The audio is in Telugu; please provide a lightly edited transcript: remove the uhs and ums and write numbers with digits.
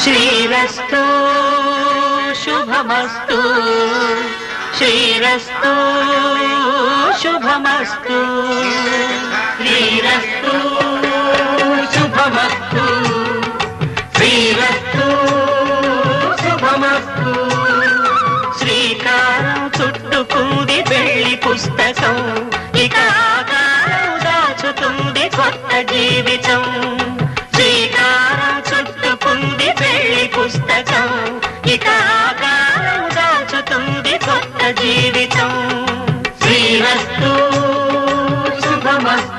శ్రీరస్తు శుభమస్తు శ్రీరస్తు శుభమస్తు శ్రీరస్తు శుభమస్తు శ్రీరస్తు శుభమస్తు శ్రీకారం చుట్టుకుంది వెళ్లి పుస్తకం ఇక ఆకారం దాచుతుంది కొత్త జీవితం శ్రీకారం చుట్టుకుంది వెళ్లి పుస్తకం ఇక ఆకారం దాచుతుంది కొత్త జీవితం శ్రీరస్తు శుభమస్తు